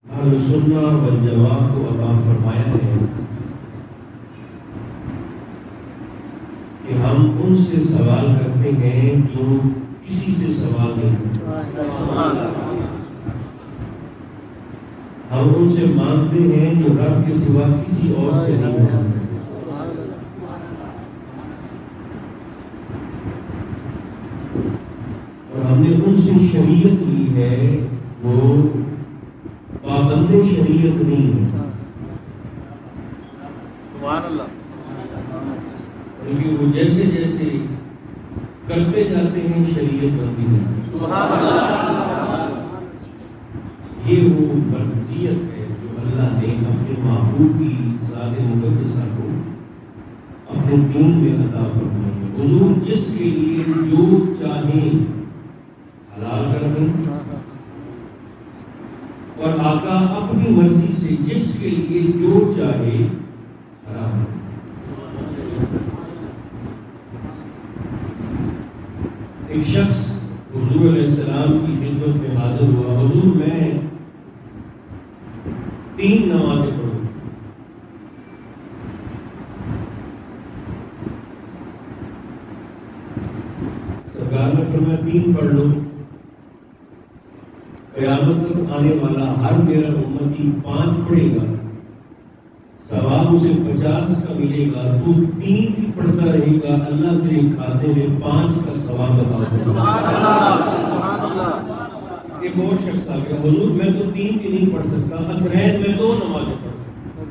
اہل سنہ والجماعت کو عطا فرمایا ہے کہ ہم ان سے سوال کرتے ہیں جو کسی سے سوال نہیں کرتے، ہم ان سے مانگتے ہیں جو رب کے سوا کسی اور سے نہیں مانگتے، اور ہم نے ان سے شریعت لی ہے وہ پابند شریعت نہیں ہے۔ سبحان اللہ۔ کیونکہ وہ جیسے جیسے کرتے جاتے ہیں شریعت بنتی ہے۔ سبحان اللہ۔ یہ وہ مرضیت ہے جو اللہ نے اپنے محبوب کی ذات مقدسہ کو اپنے دین میں عطا فرمائی ہے۔ حضور جس کے لیے جو چاہیں حلال کر دیں، اور آقا اپنی مرضی سے جس کے لیے جو چاہے حرام۔ ایک شخص حضور علیہ السلام کی خدمت میں حاضر ہوا، حضور میں 3 نمازیں پڑھوں۔ سرکار نے فرمایا 3 پڑھ لو، قیامت تک آنے والا ہر میرا امتی 5 پڑھے گا، ثواب اسے 50 کا ملے گا، تو 3 بھی پڑھتا رہے گا، اللہ تیرے کھاتے میں 5 کا ثواب عطا کرے گا۔ ایک اور شخص آ گیا، حضور میں تو 3 بھی نہیں پڑھ سکتا، عصرین میں 2 نمازیں پڑھ سکتا،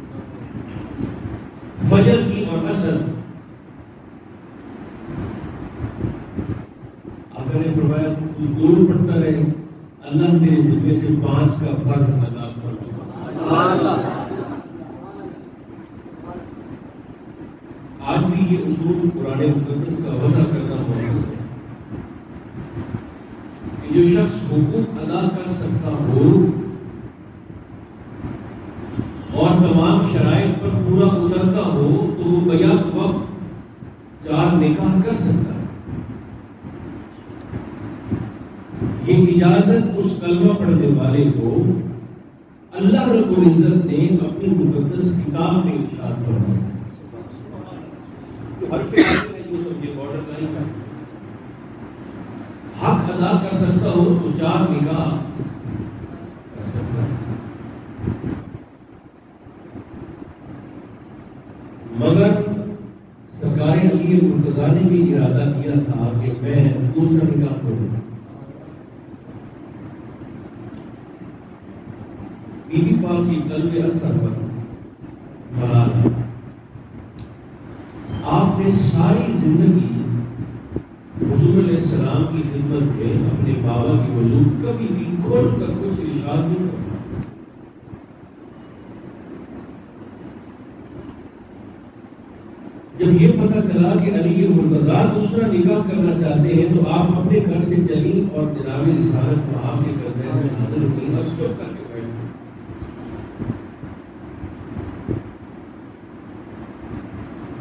فجر کی اور عصر۔ آقا نے فرمایا تو 2 پڑھتا رہے، اللہ تیرے ذمے سے 5 کا فرض ادا کر دے۔ آج بھی یہ اصول قرآن مقدس کا وضع کرنا موجود ہے کہ جو شخص حقوق ادا کر سکتا ہو اور تمام شرائط پر پورا اترتا ہو تو وہ بیک وقت 4 نکاح کر سکتا ہے۔ یہ اجازت اس کلمہ پڑھنے والے کو اللہ رب العزت نے اپنی مقدس کتاب میں ارشاد فرمایا۔ حق ادا کر سکتا ہو تو 4 نکاح کر سکتا ہے، مگر سرکار علی مرتضیٰ نے بھی ارادہ کیا تھا کہ میں دوسرا نکاح کروں۔ بی بی پاک کی قلب اثر پر مراد آپ نے ساری زندگی حضور علیہ السلام کی خدمت میں اپنے بابا کی وجود کبھی بھی کھول کر کچھ ارشاد نہیں کرنا۔ جب یہ پتہ چلا کہ علی مرتضیٰ دوسرا نکاح کرنا چاہتے ہیں تو آپ اپنے گھر سے چلی اور جناب رسالت کو آپ کے گھر میں حاضر ہوئی اور چپ کر کے بیٹھ گئی۔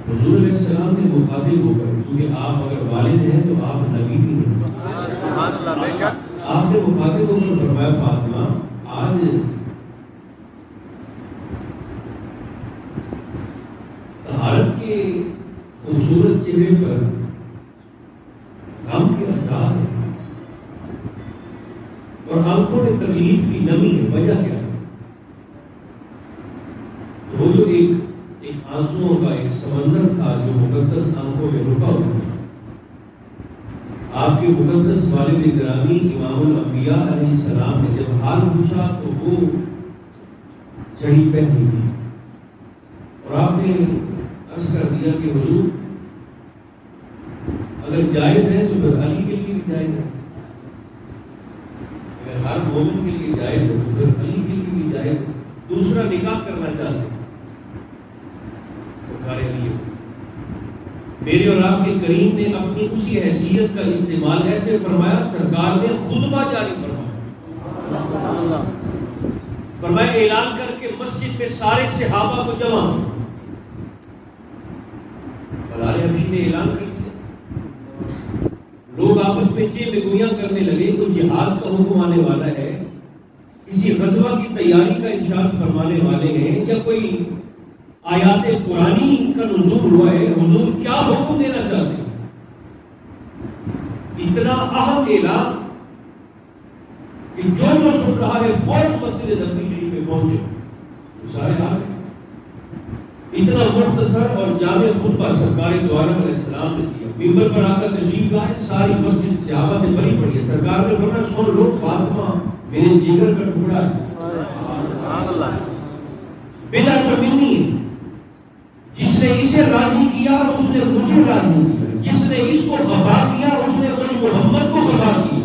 حضور علیہ السلام نے مخاطب ہو کر، کیونکہ آپ اگر والد ہیں تو آپ نبی بھی ہیں، آپ نے مخاطب ہو کر فرمایا فاطمہ آج طہارت کے خوبصورت چہرے پر غم کے اثرات ہیں اور آنکھوں میں تکلیف کی نمی ہے، وجہ کیا ہے؟ وہ جو ایک آنسوؤں کا ایک سمندر تھا جو مقدس آنکھوں میں رکا ہوا تھا۔ آپ کے مقدس والد گرامی امام الانبیاء علیہ السلام نے جب حال پوچھا تو وہ چڑی پہنی تھی اور آپ نے عرض کر دیا کہ حضور اگر جائز ہے تو پھر علی کے لیے بھی جائز ہے، اگر ہر مومن کے لیے جائز ہے تو پھر علی کے لیے بھی جائز ہے۔ دوسرا نکاح کرنا چاہتے ہیں میرے اور آپ کے کریم نے اپنی اسی حیثیت کا استعمال ایسے فرمایا، سرکار نے خطبہ جاری فرمایا اعلان کر کے مسجد میں سارے صحابہ کو جمع، بلال حبشی نے اعلان کر دیا، لوگ آپس میں چیخ گویاں کرنے لگے، تو جہاد کا حکم آنے والا ہے، کسی غزوہ کی تیاری کا ارشاد فرمانے والے ہیں یا کوئی آیات قرآنی کا نزول ہوا ہے، حضور کیا حکم دینا چاہتے ہیں؟ اتنا اہم اعلان کہ جو سن رہا ہے فوراً مسجد نبوی شریف میں پہنچے سارے آ گئے۔ اتنا مختصر اور جامع خطبہ سرکار دو عالم علیہ السلام نے دیا، ممبر پر آ کر تشریف لائے، ساری مسجد صحابہ سے بھری پڑی ہے۔ سرکار نے فرمایا سن لو، فاطمہ میرے جگر کا ٹکڑا ہے، سبحان اللہ، بدعت پر منی ہے، جس نے اسے راضی کیا اس نے مجھے راضی کیا، جس نے اس کو خفا کیا اس نے مجھ محمد کو خفا کیا۔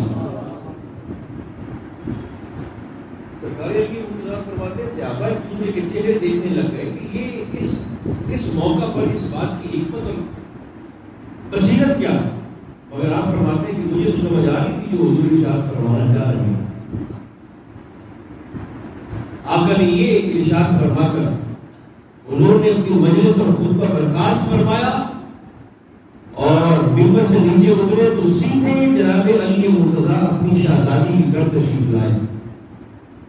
سرکار کی مقتضا فرماتے ہیں صحابہ ایک دوسرے کے چہرے دیکھنے لگ گئے کہ یہ اس موقع پر اس بات کی حکمت اور بصیرت کیا ہے، مگر آپ فرماتے ہیں کہ مجھے تو سمجھ آ رہی تھی جو حضور ارشاد فرمانا چاہ رہے ہیں۔ آقا نے یہ ارشاد فرما کر حضور نے اپنی مجلس اور خطبہ برخاست فرمایا اور ممبر سے نیچے اترے تو سیدھے جناب علی مرتضیٰ اپنی شہزادی کی طرف تشریف لائے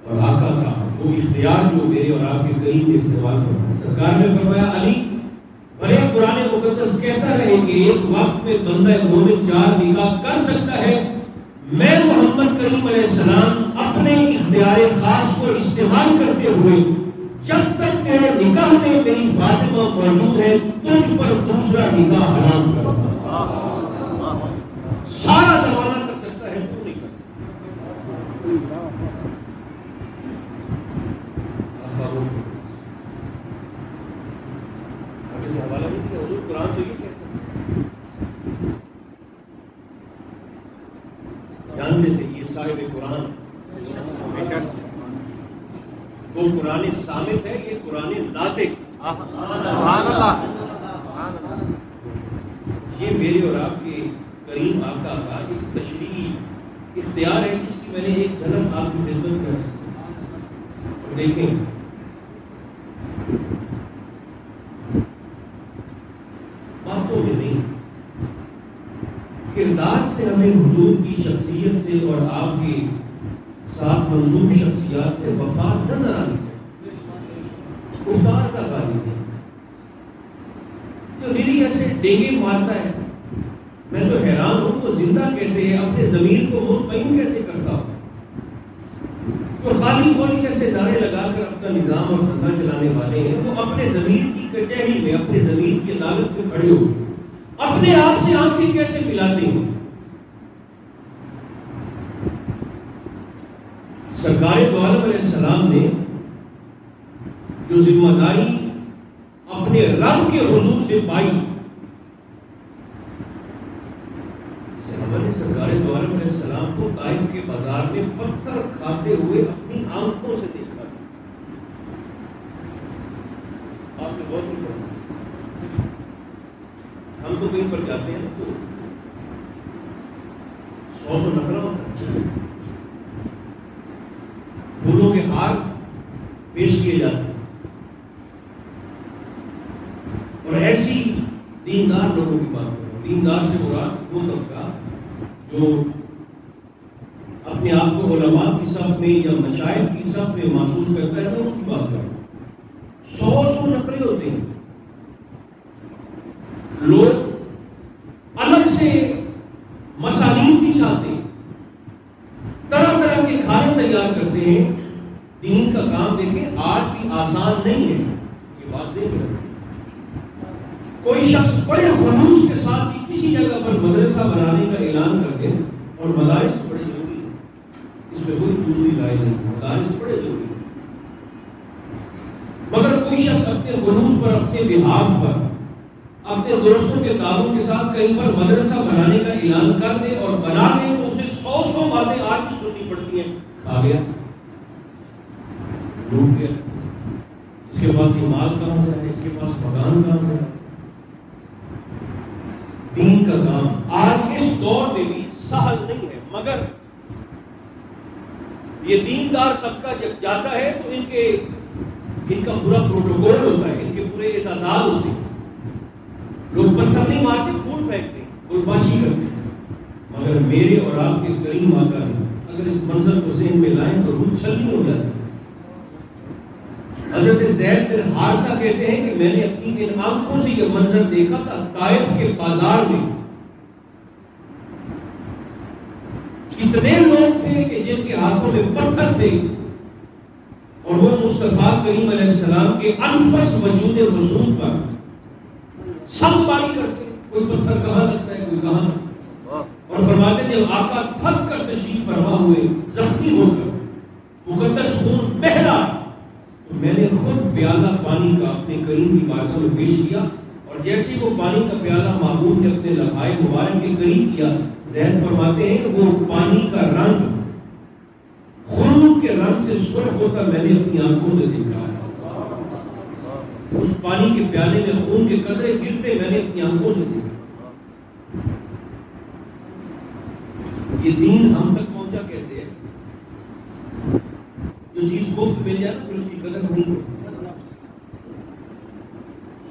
اور آقا کا وہ اختیار جو میرے اور آپ کے قریب استعمال فرمایا۔ سرکار نے فرمایا علی بھلے قرآن مقدس کہتا ہے کہ ایک وقت میں بندہ مومن 4 نکاح کر سکتا ہے، میں محمد کریم علیہ السلام اپنے اختیار خاص کو استعمال کرتے ہوئے جب تک تیرے نکاح میں میری فاطمہ موجود ہے تجھ پر دوسرا نکاح حرام کرتا ہوں۔ سارا زمانہ کر سکتا ہے، تو نہیں کر سکتا۔ آگے سے حوالہ نہیں دیا، حضور قرآن تو یہ کہتا ہے، جان لیتے یہ صاحب قرآن وہ قرآن صامت ہے، یہ قرآن ناطق۔ سبحان اللہ، سبحان اللہ۔ یہ میرے اور آپ کے کریم آقا کا ایک تشریح اختیار ہے جس کی میں نے ایک جھلک آپ کی خدمت کر سکتا۔ دیکھیں باتوں میں نہیں، کردار سے ہمیں حضور کی شخصیت سے اور آپ کے ساتھ منظور شخصیات سے وفا نظر آنی چاہیے۔ گفتار کا غالب ہے جو میری ایسے ڈینگے مارتا ہے، میں تو حیران ہوں تو زندہ کیسے ہے، اپنے ضمیر کو مطمئن کیسے کرتا ہوں، جو خالی خولی کیسے نعرے لگا کر اپنا نظام اور دھندا چلانے والے ہیں، وہ اپنے ضمیر کی کچہری میں اپنے ضمیر کی عدالت میں کھڑے ہو اپنے آپ سے آنکھیں کیسے ملاتے ہیں۔ سرکار دو عالم علیہ السلام نے جو ذمہ داری اپنے رب کے حضور سے پائی، صحابہ نے سرکار دو عالم علیہ السلام کو طائف کے بازار میں پتھر کھاتے ہوئے اپنی آنکھوں سے دیکھا۔ آپ نے بہت نہیں پڑھا، ہم تو کہیں پر جاتے ہیں تو 100 نفرہ ہوتا ہے، پھولوں کے ہار پیش کیے جاتے ہیں اور ایسی دیندار لوگوں کی بات کریں۔ دیندار سے مراد وہ طبقہ جو اپنے آپ کو علماء کی صف میں یا مشائخ کی صف میں محسوس کرتا ہے، ان کی بات کریں۔ 100 نفرے ہوتے ہیں، لوگ الگ سے مسالین بچھاتے ہیں، طرح طرح کے کھانے تیار کرتے ہیں۔ دین کا کام دیکھیں آج بھی آسان نہیں ہے، یہ بات ذہن رکھیں۔ کوئی شخص بڑے خلوص کے ساتھ کسی جگہ پر مدرسہ بنانے کا اعلان کر دے، اور مدارس بڑے ضروری ہیں، اس میں کوئی دوسری رائے نہیں، مدارس بڑے ضروری ہیں، مگر کوئی شخص اپنے خلوص پر، اپنے بحاف پر، اپنے دوستوں کے تعاون کے ساتھ کہیں پر مدرسہ بنانے کا اعلان کر دے اور بنا دے تو اسے 100 باتیں آج بھی سننی پڑتی ہیں۔ کھا گیا، لوٹ گیا، اس کے پاس یہ مال کہاں سے ہے، اس کے پاس مکان کہاں سے ہے۔ دین کا کام آج اس دور میں بھی سہل نہیں ہے، مگر یہ دیندار طبقہ جب جاتا ہے تو ان کا پورا پروٹوکول ہوتا ہے، ان کے پورے احساسات ہوتے ہیں۔ لوگ پتھر نہیں مارتے، پھول پھینکتے، گلباشی کرتے ہیں، مگر میرے اور آپ کے کریم آقا نے اگر اس منظر کو ذہن میں لائیں تو روح چھلنی ہو جاتی ہے۔ حضرت زید بن حارثہ کہتے ہیں کہ میں نے اپنی ان آنکھوں سے یہ منظر دیکھا تھا طائف کے بازار میں. اتنے لوگ تھے کہ جن کے ہاتھوں میں پتھر تھے اور وہ مصطفیٰ کریم علیہ السلام کے انفس وجود رسول پر سب باری کرتے. کوئی پتھر کہاں لگتا ہے کوئی کہاں. اور فرماتے ہیں جب آقا تھک کر تشریف فرما ہوئے زخمی ہو کر مقدس خون بہہ رہا تو میں نے خود پیالہ پانی کا اپنے کریم کی بارگاہ میں پیش کیا اور جیسے وہ پانی کا پیالہ معبود نے اپنے لبھائے مبارک کے قریب کیا زید فرماتے ہیں وہ پانی کا رنگ خون کے رنگ سے سرخ ہوتا میں نے اپنی آنکھوں سے دیکھا ہے. اس پانی کے پیالے میں خون کے قطرے گرتے میں نے اپنی آنکھوں سے دیکھا. یہ دین ہم تک پہنچا کیسے ہے؟ جو چیز مفت مل جائے نا پھر اس کی قدر نہیں ہوتی.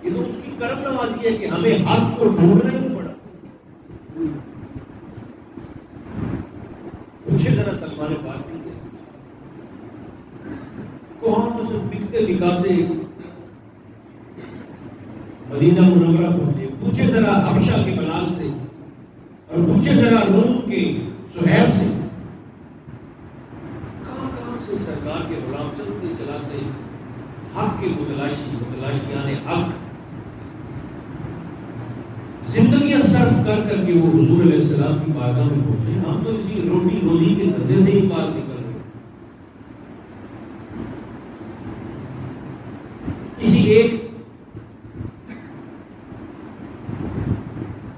یہ تو اس کی کرم نوازی ہے کہ ہمیں حق کو ڈھونڈنا ہی پڑا. پوچھے ذرا سلمان فارسی سے کون تو سب بکتے بکاتے مدینہ منورہ پہنچے. پوچھے ذرا حبشہ کے بلال سے اور پوچھے ذرا روم کے سہیب سے کہاں کہاں سے سرکار کے غلام چلتے چلاتے حق کے متلاشیان حق زندگیاں صرف کر کر کے وہ حضور علیہ السلام کی بارگاہ میں پہنچے. ہم تو اسی روٹی روزی کے دھندے سے ہی بات نکل رہے. کسی ایک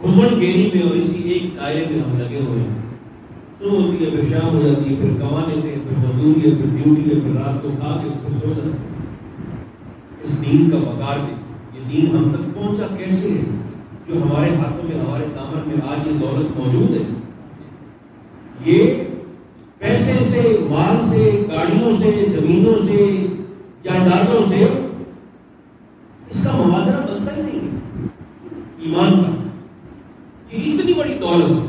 گھمن گیری میں اور اسی ایک دائرے میں ہم لگے ہوئے ہیں. تو ہوتی ہے پھر شام ہو جاتی ہے پھر کمانے سے پھر مزدوری ہے پھر ڈیوٹی ہے پھر رات کو کھا کے پھر سو جاتے. اس دین کا وقار ہے. یہ دین ہم تک پہنچا کیسے ہے جو ہمارے ہاتھوں میں ہمارے دامن میں آج یہ دولت موجود ہے. یہ پیسے سے مال سے گاڑیوں سے زمینوں سے جائیدادوں سے اس کا موازنہ بنتا ہی نہیں ہے. ایمان کا یہ اتنی بڑی دولت ہے.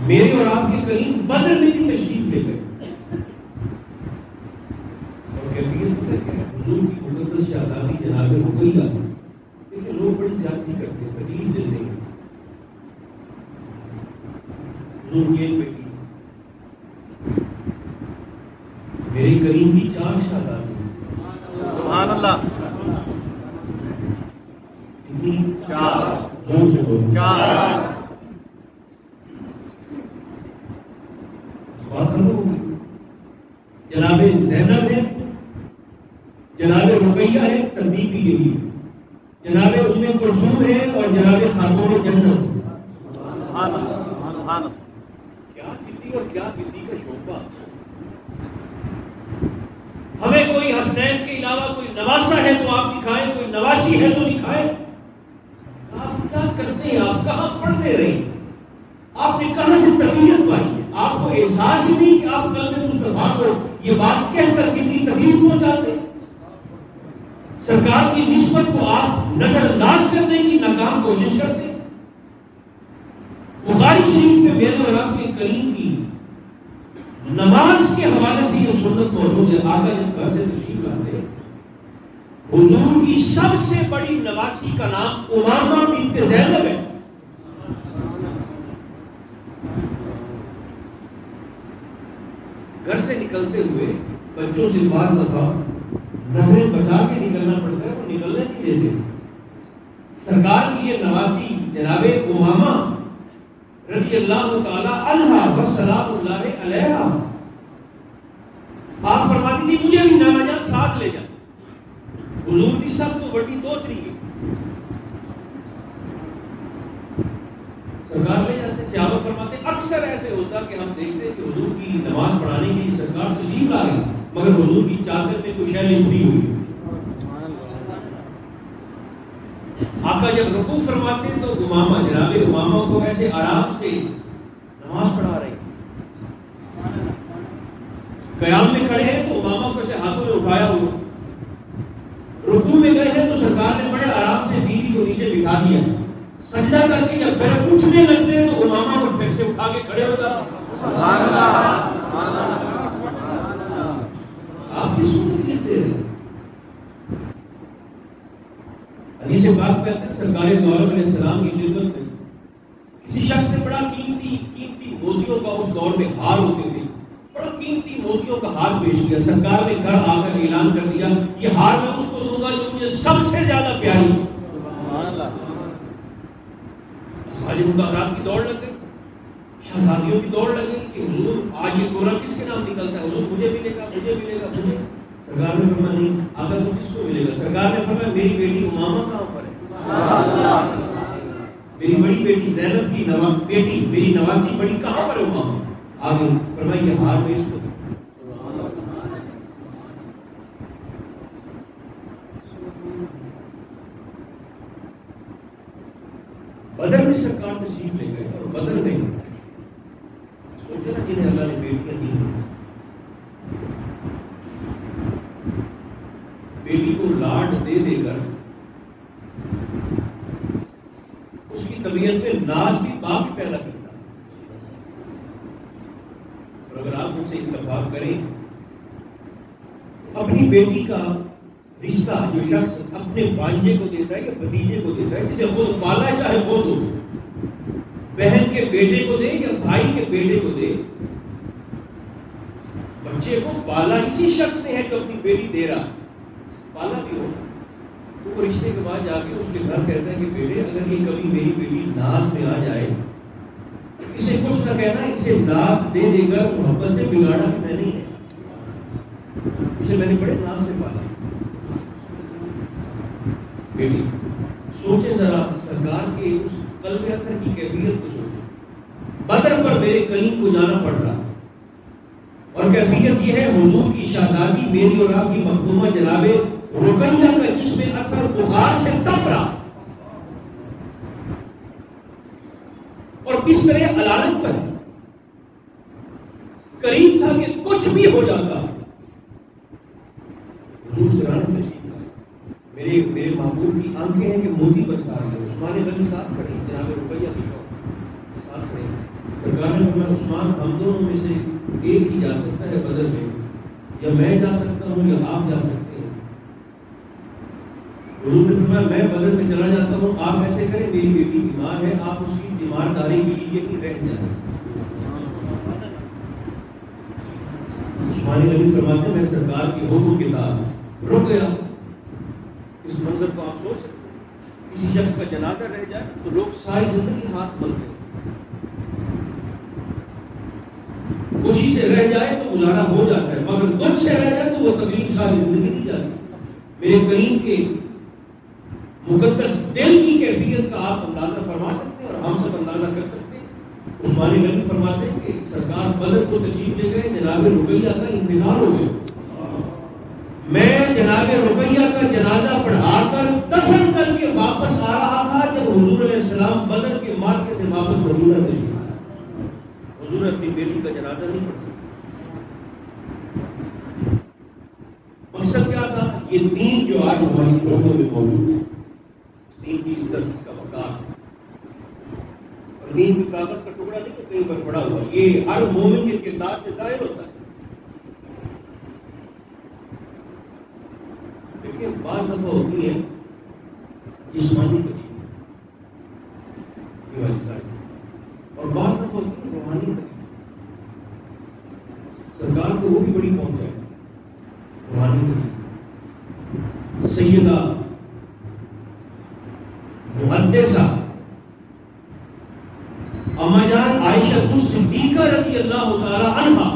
میرے اور آپ کے قریب بدر میں بھی تشریف لے گئے اور کیفیت حضور کی مقدس شہزادی جناب رقیہ. دیکھیں لوگ بڑی زیادتی کرتے ہیں تکلیف دیتے ہیں. حضور جیل پہ کی میرے کریم کی 4 شہزادی. سبحان اللہ. 4 جناب زینب ہے جناب رقیہ ہے ترتیب بھی یہی ہے. جناب ام کلثوم ہے اور جناب خاتون جنت. کیا بتی اور کیا بتی کا شعبہ. ہمیں کوئی حسنین کے علاوہ کوئی نواسا ہے تو آپ دکھائیں کوئی نواسی ہے تو دکھائیں. آپ کیا کرتے ہیں؟ آپ کہاں پڑھتے رہے؟ آپ نے کہاں سے تربیت پائی؟ آپ کو احساس ہی نہیں کہ آپ قلب مصطفیٰ کو یہ بات کہہ کر کتنی تکلیف پہنچاتے. سرکار کی نسبت کو آپ نظر انداز کرنے کی ناکام کوشش کرتے. بخاری شریف میں میرے اور آپ کے کریم کی نماز کے حوالے سے یہ سنت موجود ہے. آقا جب گھر سے تشریف لاتے حضور کی سب سے بڑی نواسی کا نام امامہ بنت زینب ہے. گھر سے نکلتے ہوئے بچوں سے بات بتاؤ نظریں بچا کے نکلنا پڑتا ہے وہ نکلنے نہیں دیتے. سرکار کی یہ نواسی جناب امامہ رضی اللہ تعالی عنہا والسلام اللہ علیہا آپ فرماتی تھی مجھے بھی نانا جان ساتھ لے جا. حضور کی سب کو بڑی 2 طریقے سرکار لے جاتے. صحابہ فرماتے اکثر ایسے ہوتا کہ ہم دیکھتے کہ حضور کی نماز پڑھانے کے لیے سرکار تشریف لا رہی مگر حضور کی چادر میں کوئی شے لپٹی ہوئی. آقا جب رکوع فرماتے تو امامہ جناب امامہ کو ایسے آرام سے نماز پڑھا رہے. قیام میں کھڑے ہیں تو امامہ کو ایسے ہاتھوں میں اٹھایا ہوا. رکوع میں گئے ہیں تو سرکار نے بڑے آرام سے بیوی کو نیچے بٹھا دیا. سجدہ کر کے جب پھر اٹھنے لگتے ہیں تو امامہ کو پھر سے اٹھا کے کھڑے ہو جاتا. ہار ہوتے تھے، بڑا قیمتی موتیوں کا ہار پیش کیا. سرکار نے گھر آ کر اعلان کر دیا یہ ہار میں اس کو دوں گا جو مجھے سب سے زیادہ پیاری. سماجی مقررات کی دوڑ لگ گئی، شہزادیوں کی دوڑ لگ گئی کہ حضور آج یہ گورا کس کے نام نکلتا ہے، حضور مجھے ملے گا مجھے ملے گا مجھے. سرکار نے فرمایا نہیں آقا کو کس کو ملے گا. سرکار نے فرمایا میری بیٹی امامہ کہاں پر ہے، میری بڑی بیٹی زینب کی بیٹی میری نواسی بڑی کہاں پر ہے امامہ. آگے فرمایا یہ ہار میں اس کو. بدر میں سرکار تشریف لے گئے اور بدر میں سوچے نا جنہیں اللہ نے بیٹیاں دی، بیٹی کو لاڈ دے دے کر اس کی طبیعت میں ناز بھی باپ ہی پیدا کرتا. اور اگر آپ مجھ سے اتفاق کریں اپنی بیٹی کا رشتہ جو شخص اپنے بھانجے کو دیتا ہے یا بھتیجے کو دیتا ہے، جسے خود پالا چاہے وہ دو، بہن کے بیٹے کو دے یا بھائی کے بیٹے کو دے، بچے کو پالا اسی شخص نے ہے جو اپنی بیٹی دے رہا، پالا بھی ہو تو وہ رشتے کے بعد جا کے اس کے گھر کہتا ہے کہ بیٹے اگر یہ کبھی میری بیٹی ناز میں آ جائے اسے کچھ نہ کہنا، اسے ناز دے دے کر محبت سے بگاڑا بھی میں نہیں ہے، اسے میں نے بڑے ناز سے پالا. بیٹی سوچے ذرا سرکار کے اس قلب اطہر کی کیفیت کو سوچے. بدر پر میرے کہیں کو جانا پڑ رہا اور کیفیت یہ ہے حضور کی شہزادی میری اور آپ کی مخدومہ جناب رقیہ کا جس میں اثر بخار سے تپ رہا اور کس طرح علانت پر قریب تھا کہ کچھ بھی ہو جاتا. حضور سے رانت میں میرے محبوب کی آنکھیں ہیں کہ موتی بچا رہی ہے. عثمان غنی ساتھ کھڑے، جناب رقیہ کی شوق ساتھ کھڑے. سرکار نے فرمایا عثمان ہم دونوں میں سے ایک ہی جا سکتا ہے بدر میں، یا میں جا سکتا ہوں یا آپ جا سکتے ہیں. حضور نے فرمایا میں بدر میں چلا جاتا ہوں، آپ ایسے کریں میری بیٹی بیمار ہے، آپ اس کی بیمارداری کے لیے کہ رہ جائیں. عثمان غنی فرماتے ہیں میں سرکار کی حکم کے بعد رک گیا. اس منظر کو آپ سوچ سکتے ہیں، کسی شخص کا جنازہ رہ جائے تو لوگ ساری زندگی ہاتھ ملتے ہیں، خوشی سے رہ جائے تو گزارا ہو جاتا ہے، مگر دکھ سے رہ جائے تو وہ تکلیف ساری زندگی نہیں جاتی. میرے کریم کے مقدس دل کی کیفیت کا آپ اندازہ فرما سکتے ہیں اور ہم سب اندازہ کر سکتے ہیں. عثمان غنی فرماتے ہیں کہ سرکار بدر کو تشریف لے گئے، جناب رقیہ کا انتقال ہو گیا. میں جناب رقیہ کا جنازہ پڑھا کر دفن کر کے واپس آ رہا تھا جب حضور علیہ السلام بدر کے معرکے سے واپس مدینہ تشریف لائے. حضور نے اپنی بیٹی کا جنازہ نہیں پڑھا. مقصد کیا تھا؟ یہ دین جو آج ہماری قوموں میں موجود ہے، دین کی عزت، اس کا وقار، اور دین کی کاغذ کا ٹکڑا نہیں کہ کہیں پر پڑا ہوا، یہ ہر مومن کے کردار سے ظاہر ہوتا ہے. دیکھیں بعض دفعہ ہوتی ہے جسمانی تکلیف اور بعض دفعہ ہوتی ہے روحانی تکلیف. سرکار کو وہ بھی بڑی پہنچ جائے روحانی تکلیف. سیدہ محدثہ اما جان عائشہ صدیقہ رضی اللہ تعالی عنہا،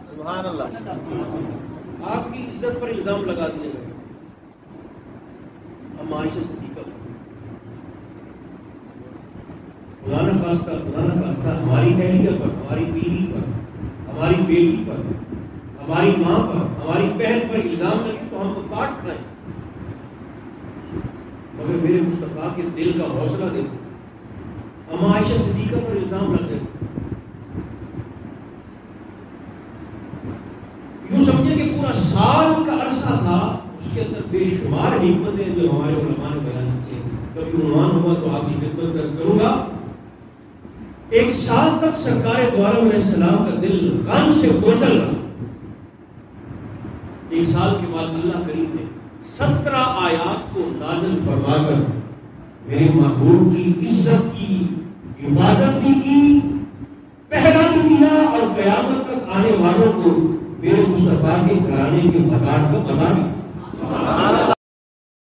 سبحان اللہ، آپ کی عزت پر الزام لگا دیے گئے. اما عائشہ صدیقہ خدا نہ خواستہ ہماری اہلیہ پر، ہماری بیوی پر، ہماری بیٹی پر، ہماری ماں پر، ہماری بہن پر الزام لگے تو ہم تو کاٹ کھائیں. مگر میرے مصطفیٰ کے دل کا حوصلہ دیکھو، اما عائشہ صدیقہ پر الزام لگ گئے. یوں سمجھے کہ پورا سال کا عرصہ تھا، اس کے اندر بے شمار حکمتیں جو ہمارے علماء نے بیان کی ہیں. کبھی عنوان ہوا تو آپ کی خدمت درج کروں گا. ایک سال تک سرکار دو عالم علیہ السلام کا دل غم سے بوجھل رہا. ایک سال کے بعد اللہ کریم نے 17 آیات کو نازل فرما کر میرے محبوب کی عزت کی حفاظت بھی کی، پہلا بھی دیا اور قیامت تک آنے والوں کو میرے مصطفیٰ کے گھرانے کے مقام کو بتا دیا.